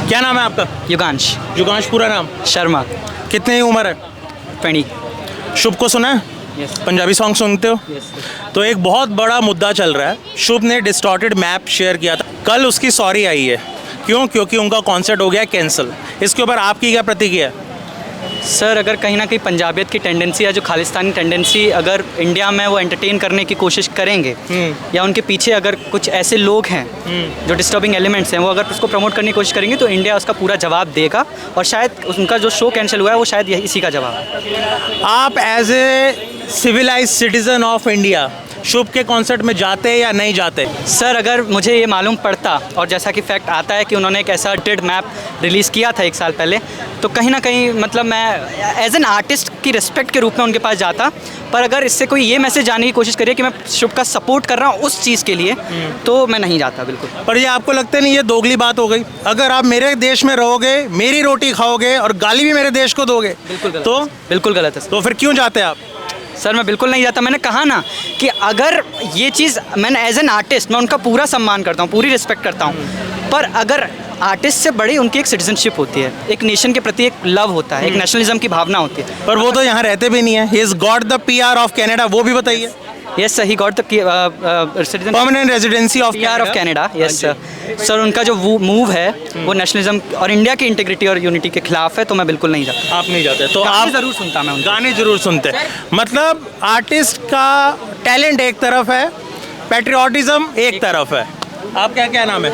क्या नाम है आपका? युगांश युगांश, पूरा नाम? शर्मा। कितनी उम्र है? 20। शुभ को सुना है? Yes. पंजाबी सॉन्ग सुनते हो? तो एक बहुत बड़ा मुद्दा चल रहा है। शुभ ने डिस्टॉर्टेड मैप शेयर किया था, कल उसकी सॉरी आई है। क्यों? क्योंकि उनका कॉन्सर्ट हो गया कैंसिल। इसके ऊपर आपकी क्या प्रतिक्रिया है? सर, अगर कहीं ना कहीं पंजाबियत की टेंडेंसी या जो खालिस्तानी टेंडेंसी अगर इंडिया में वो एंटरटेन करने की कोशिश करेंगे या उनके पीछे अगर कुछ ऐसे लोग हैं जो डिस्टर्बिंग एलिमेंट्स हैं, वो अगर उसको प्रमोट करने की कोशिश करेंगे तो इंडिया उसका पूरा जवाब देगा। और शायद उनका जो शो कैंसिल हुआ है वो शायद इसी का जवाब है। आप as a civilize citizen of India शुभ के कॉन्सर्ट में जाते या नहीं जाते? सर, अगर मुझे ये मालूम पड़ता और जैसा कि फैक्ट आता है कि उन्होंने एक ऐसा डेड मैप रिलीज़ किया था 1 साल पहले, तो कहीं ना कहीं मतलब मैं एज एन आर्टिस्ट की रिस्पेक्ट के रूप में उनके पास जाता। पर अगर इससे कोई ये मैसेज जाने की कोशिश करिए कि मैं शुभ का सपोर्ट कर रहा हूँ उस चीज़ के लिए, तो मैं नहीं जाता बिल्कुल। पर ये आपको लगता नहीं ये दोगली बात हो गई? अगर आप मेरे देश में रहोगे, मेरी रोटी खाओगे और गाली भी मेरे देश को दोगे, बिल्कुल गलत, तो बिल्कुल गलत है। तो फिर क्यों जाते आप? सर, मैं बिल्कुल नहीं जाता। मैंने कहा ना कि अगर ये चीज़, मैंने एज एन आर्टिस्ट मैं उनका पूरा सम्मान करता हूँ, पूरी रिस्पेक्ट करता हूँ। पर अगर आर्टिस्ट से बड़ी उनकी एक सिटीजनशिप होती है, एक नेशन के प्रति एक लव होता है, एक नेशनलिज्म की भावना होती है। पर वो तो यहाँ रहते भी नहीं है। He is got the PR of Canada, वो भी बताइए। Yes sir, he got the citizen permanent residency of PR of Canada. Yes sir. Sir, उनका जो मूव है वो नेशनलिज्म और इंडिया की इंटीग्रिटी और यूनिटी के खिलाफ है, तो मैं बिल्कुल नहीं जाता। आप नहीं जाते? तो गाने आप ज़रूर सुनता मैं उनके। गाने जरूर सुनते। मतलब आर्टिस्ट का टैलेंट एक तरफ है, पैट्रियोटिज्म एक तरफ है। आपका क्या नाम है?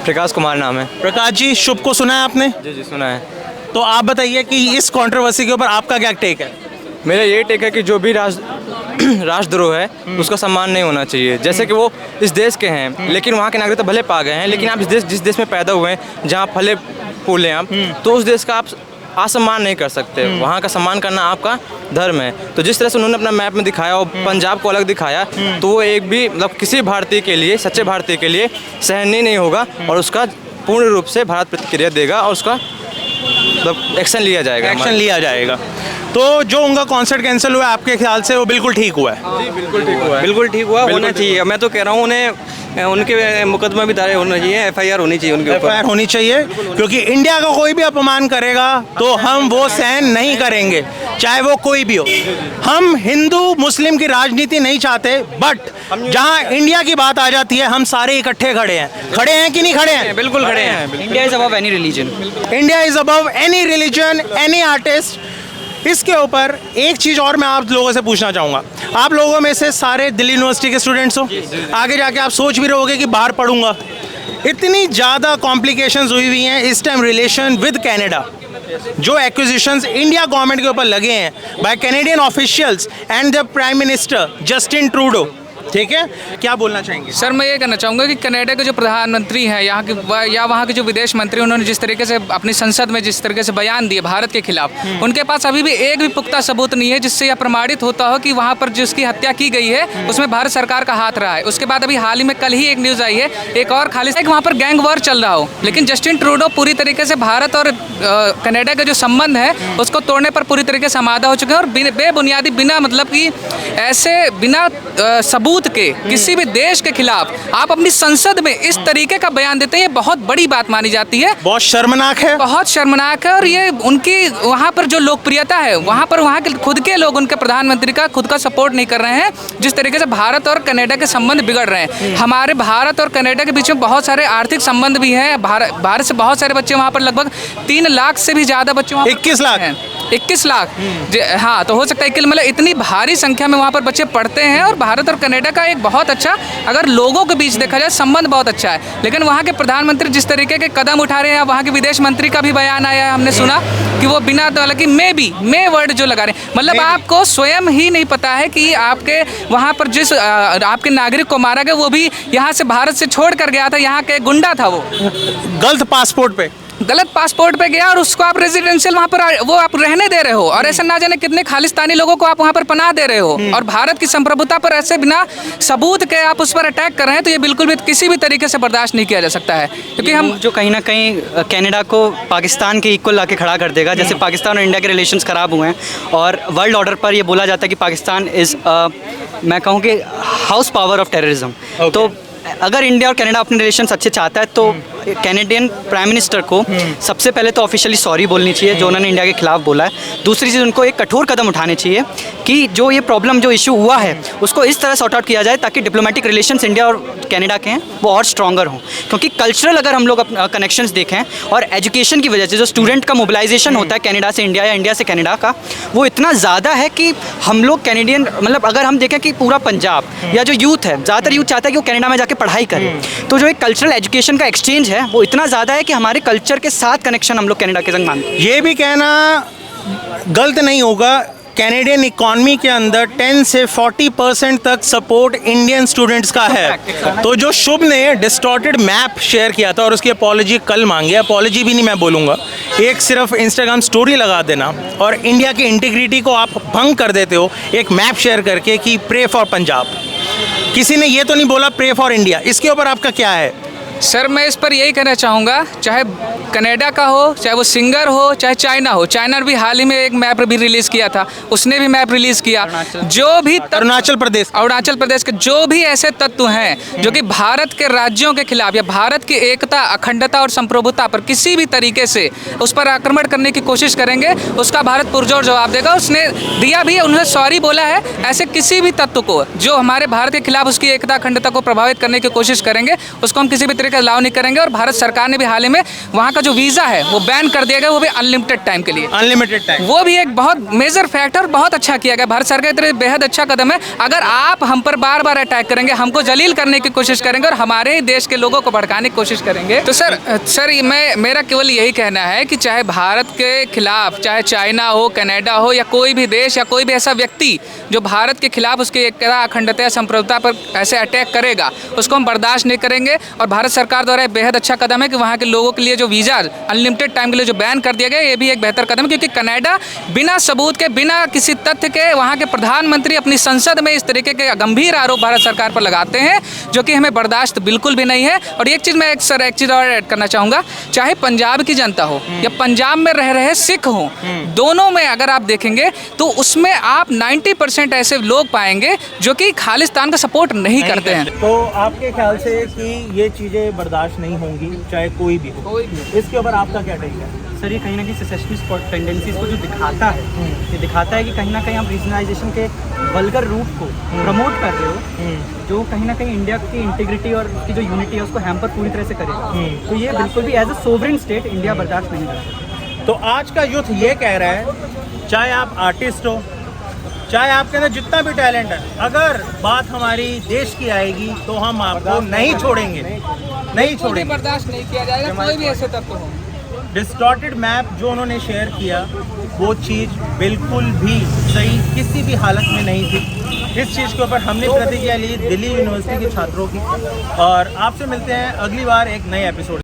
प्रकाश कुमार नाम है। प्रकाश जी, शुभ को सुना है आपने? जी जी, सुना है। तो आप बताइए कि इस कंट्रोवर्सी के ऊपर आपका क्या टेक है? मेरा ये टेक है कि जो भी राष्ट्रद्रोह है उसका सम्मान नहीं होना चाहिए। जैसे कि वो इस देश के हैं लेकिन वहाँ के नागरिक तो भले पा गए हैं, लेकिन आप जिस देश में पैदा हुए हैं, जहाँ फले फूले आप, तो उस देश का आप असम्मान नहीं कर सकते। वहाँ का सम्मान करना आपका धर्म है। तो जिस तरह से उन्होंने अपना मैप में दिखाया और पंजाब को अलग दिखाया, तो वो एक भी मतलब किसी भारतीय के लिए, सच्चे भारतीय के लिए सहनीय नहीं होगा और उसका पूर्ण रूप से भारत प्रतिक्रिया देगा और उसका मतलब एक्शन लिया जाएगा। एक्शन लिया जाएगा। तो जो उनका कॉन्सर्ट कैंसिल हुआ आपके ख्याल से वो बिल्कुल ठीक हुआ है? जी बिल्कुल ठीक हुआ है। बिल्कुल ठीक हुआ, होना चाहिए। मैं तो कह रहा हूँ उन्हें उनके मुकदमा भी दायर होना चाहिए, FIR होनी चाहिए उनके ऊपर। FIR होनी चाहिए, क्योंकि इंडिया का कोई भी अपमान करेगा तो हम वो सहन नहीं करेंगे, चाहे वो कोई भी हो। हम हिंदू मुस्लिम की राजनीति नहीं चाहते, बट जहाँ इंडिया की बात आ जाती है हम सारे इकट्ठे खड़े हैं। खड़े हैं कि नहीं खड़े हैं? बिल्कुल खड़े हैं। India is above any religion. India is above any religion, any artist. इसके ऊपर एक चीज़ और मैं आप लोगों से पूछना चाहूँगा। आप लोगों में से सारे दिल्ली यूनिवर्सिटी के स्टूडेंट्स हो, आगे जाके आप सोच भी रहे होगे कि बाहर पढ़ूंगा। इतनी ज़्यादा कॉम्प्लिकेशंस हुई हैं इस टाइम रिलेशन विद कनाडा। जो एक्विजिशंस इंडिया गवर्नमेंट के ऊपर लगे हैं by Canadian officials and the prime minister Justin Trudeau, ठीक है, क्या बोलना चाहेंगे? सर, मैं ये कहना चाहूँगा कि कनाडा के जो प्रधानमंत्री हैं यहाँ के या वहाँ के जो विदेश मंत्री, उन्होंने जिस तरीके से अपनी संसद में जिस तरीके से बयान दिए भारत के खिलाफ, उनके पास अभी भी एक भी पुख्ता सबूत नहीं है जिससे यह प्रमाणित होता हो कि वहाँ पर जिसकी हत्या की गई है उसमें भारत सरकार का हाथ रहा है। उसके बाद अभी हाल ही में कल ही एक न्यूज़ आई है, एक और खालिस्तान वहाँ पर गैंग वॉर चल रहा हो, लेकिन जस्टिन ट्रूडो पूरी तरीके से भारत और कनाडा का जो संबंध है उसको तोड़ने पर पूरी तरीके से आमादा हो चुके हैं। और बेबुनियादी, बिना मतलब कि ऐसे बिना सबूत के किसी भी देश के खिलाफ आप अपनी संसद में इस तरीके का बयान देते हैं, ये बहुत बड़ी बात मानी जाती है। बहुत शर्मनाक है, बहुत शर्मनाक है। और ये उनकी वहाँ पर जो लोकप्रियता है, वहाँ पर वहाँ के खुद के लोग उनके प्रधानमंत्री का खुद का सपोर्ट नहीं कर रहे हैं। जिस तरीके से भारत और कनाडा के संबंध बिगड़ रहे हैं, हमारे भारत और कनाडा के बीच में बहुत सारे आर्थिक संबंध भी हैं। भारत से बहुत सारे बच्चे वहाँ पर, लगभग 3 लाख से भी ज़्यादा बच्चे वहाँ 21 लाख हैं। 21 लाख, हाँ, तो हो सकता है कि मतलब इतनी भारी संख्या में वहाँ पर बच्चे पढ़ते हैं। और भारत और कनाडा का एक बहुत अच्छा, अगर लोगों के बीच देखा जाए, संबंध बहुत अच्छा है। लेकिन वहाँ के प्रधानमंत्री जिस तरीके के कदम उठा रहे हैं, वहाँ के विदेश मंत्री का भी बयान आया है, हमने सुना कि वो बिना हालांकि मे वर्ड जो लगा रहे हैं, मतलब आपको स्वयं ही नहीं पता है कि आपके वहाँ पर जिस आपके नागरिक को मारा गया वो भी यहाँ से भारत से छोड़ कर गया था, यहाँ के गुंडा था, वो गलत पासपोर्ट पे गलत पासपोर्ट पे गया और उसको आप रेजिडेंशियल वहाँ पर वो आप रहने दे रहे हो। और ऐसे ना जाने कितने खालिस्तानी लोगों को आप वहाँ पर पनाह दे रहे हो और भारत की संप्रभुता पर ऐसे बिना सबूत के आप उस पर अटैक कर रहे हैं, तो ये बिल्कुल भी किसी भी तरीके से बर्दाश्त नहीं किया जा सकता है। क्योंकि हम जो कहीं ना कहीं कनाडा को पाकिस्तान के इक्वल लाके खड़ा कर देगा। जैसे पाकिस्तान और इंडिया के रिलेशंस ख़राब हुए हैं और वर्ल्ड ऑर्डर पर ये बोला जाता है कि पाकिस्तान इज़ मैं कहूँ कि हाउस पावर ऑफ टेररिज्म। तो अगर इंडिया और कनाडा अपने रिलेशंस अच्छे चाहता है तो कैनेडियन प्राइम मिनिस्टर को सबसे पहले तो ऑफिशियली सॉरी बोलनी चाहिए जो उन्होंने इंडिया के खिलाफ बोला है। दूसरी चीज़, उनको एक कठोर कदम उठाने चाहिए कि जो ये प्रॉब्लम जो इशू हुआ है उसको इस तरह सॉर्ट आउट किया जाए ताकि डिप्लोमेटिक रिलेशंस इंडिया और कनाडा के हैं वो और स्ट्रॉन्गर हों। क्योंकि कल्चरल अगर हम लोग कनेक्शंस देखें और एजुकेशन की वजह से जो स्टूडेंट का मोबिलाइजेशन होता है कनाडा से इंडिया या इंडिया से कनाडा का, वो इतना ज़्यादा है कि हम लोग कैनेडियन, मतलब अगर हम देखें कि पूरा पंजाब या जो यूथ है, ज़्यादातर यूथ चाहता है कि वो कनाडा में जाके पढ़ाई करे। तो जो एक कल्चरल एजुकेशन का एक्सचेंज है वो इतना ज़्यादा है कि हमारे कल्चर के साथ कनेक्शन हम लोग कनाडा के संग मानते हैं। ये भी कहना गलत नहीं होगा, कैनेडियन इकॉनमी के अंदर 10 से 40% तक सपोर्ट इंडियन स्टूडेंट्स का है। तो जो शुभ ने डिस्टॉर्टेड मैप शेयर किया था और उसकी अपॉलॉजी कल मांगी, अपॉलॉजी भी नहीं मैं बोलूँगा, एक सिर्फ इंस्टाग्राम स्टोरी लगा देना और इंडिया की इंटीग्रिटी को आप भंग कर देते हो एक मैप शेयर करके कि प्रे फॉर पंजाब। किसी ने ये तो नहीं बोला प्रे फॉर इंडिया। इसके ऊपर आपका क्या है? सर मैं इस पर यही कहना चाहूँगा, चाहे कनाडा का हो, चाहे वो सिंगर हो, चाहे चाइना हो। चाइना ने भी हाल ही में एक मैप भी रिलीज़ किया था, उसने भी मैप रिलीज़ किया। जो भी अरुणाचल प्रदेश के जो भी ऐसे तत्व हैं जो कि भारत के राज्यों के खिलाफ या भारत की एकता, अखंडता और संप्रभुता पर किसी भी तरीके से उस पर आक्रमण करने की कोशिश करेंगे, उसका भारत पुरजोर जवाब देगा। उसने दिया भी, उन्होंने सॉरी बोला है। ऐसे किसी भी तत्व को जो हमारे भारत के खिलाफ उसकी एकता, अखंडता को प्रभावित करने की कोशिश करेंगे, उसको हम किसी भी तरीके अलाउ नहीं करेंगे। और भारत सरकार ने भी हाल ही में वहाँ का जो वीज़ा है वो बैन कर दिया गया, वो भी अनलिमिटेड टाइम के लिए। अनलिमिटेड टाइम, वो भी एक बहुत मेजर फैक्टर, बहुत अच्छा किया गया भारत सरकार की तरफ, बेहद अच्छा कदम है। अगर आप हम पर बार बार अटैक करेंगे, हमको जलील करने की कोशिश करेंगे और हमारे ही देश के लोगों को भड़काने की कोशिश करेंगे, तो सर मेरा केवल यही कहना है कि चाहे भारत के खिलाफ, चाहे चाइना हो, कनाडा हो या कोई भी देश या कोई भी ऐसा व्यक्ति जो भारत के खिलाफ उसकी एकता, अखंडता, संप्रभुता पर ऐसे अटैक करेगा, उसको हम बर्दाश्त नहीं करेंगे। और भारत सरकार द्वारा बेहद अच्छा कदम है कि वहाँ के लोगों के लिए जो वीज़ा अनलिमिटेड टाइम के लिए जो बैन कर दिया गया, ये भी एक बेहतर कदम है। क्योंकि कनाडा बिना सबूत के, बिना किसी तथ्य के, वहाँ के प्रधानमंत्री अपनी संसद में इस तरीके के गंभीर आरोप भारत सरकार पर लगाते हैं जो कि हमें बर्दाश्त बिल्कुल भी नहीं है। और एक चीज़ मैं एक चीज़ और ऐड करना चाहूँगा, चाहे पंजाब की जनता हो या पंजाब में रह रहे सिख हो, दोनों में अगर आप देखेंगे तो उसमें आप 90% ऐसे लोग पाएंगे जो कि खालिस्तान का सपोर्ट नहीं करते हैं। तो आपके ख्याल से कि ये चीज़ें बर्दाश्त नहीं होंगी चाहे कोई भी हो, इसके ऊपर आपका क्या टेक है? सर ये कहीं ना कहीं सेसेशनिस्ट टेंडेंसीज को जो दिखाता है, ये दिखाता है कि कहीं ना कहीं आप रीजनलाइजेशन के वल्गर रूप को प्रमोट कर रहे हो जो कहीं ना कहीं इंडिया की इंटीग्रिटी और उसकी जो यूनिटी है उसको हैम्पर पूरी तरह से करेगा। तो ये बिल्कुल भी as a sovereign state India बर्दाश्त नहीं करता। तो आज का यूथ ये कह रहा है, चाहे आप आर्टिस्ट हो, चाहे आपके अंदर जितना भी टैलेंट है, अगर बात हमारी देश की आएगी तो हम आपको नहीं छोड़ेंगे, नहीं छोड़ेंगे, बर्दाश्त नहीं किया जाएगा कोई भी ऐसे तत्व हो। डिस्टॉर्टेड मैप जो उन्होंने शेयर किया वो चीज़ बिल्कुल भी सही किसी भी हालत में नहीं थी। इस चीज़ के ऊपर हमने प्रतिक्रिया ली दिल्ली यूनिवर्सिटी के छात्रों की, और आपसे मिलते हैं अगली बार एक नए एपिसोड।